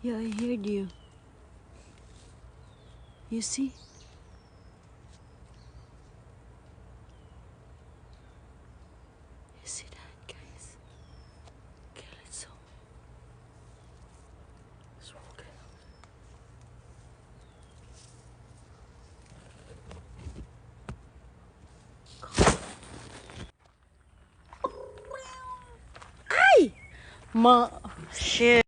Yeah, I heard you. You see? You see that, guys? Okay, let's go. Let's walk it. Ay! Shit.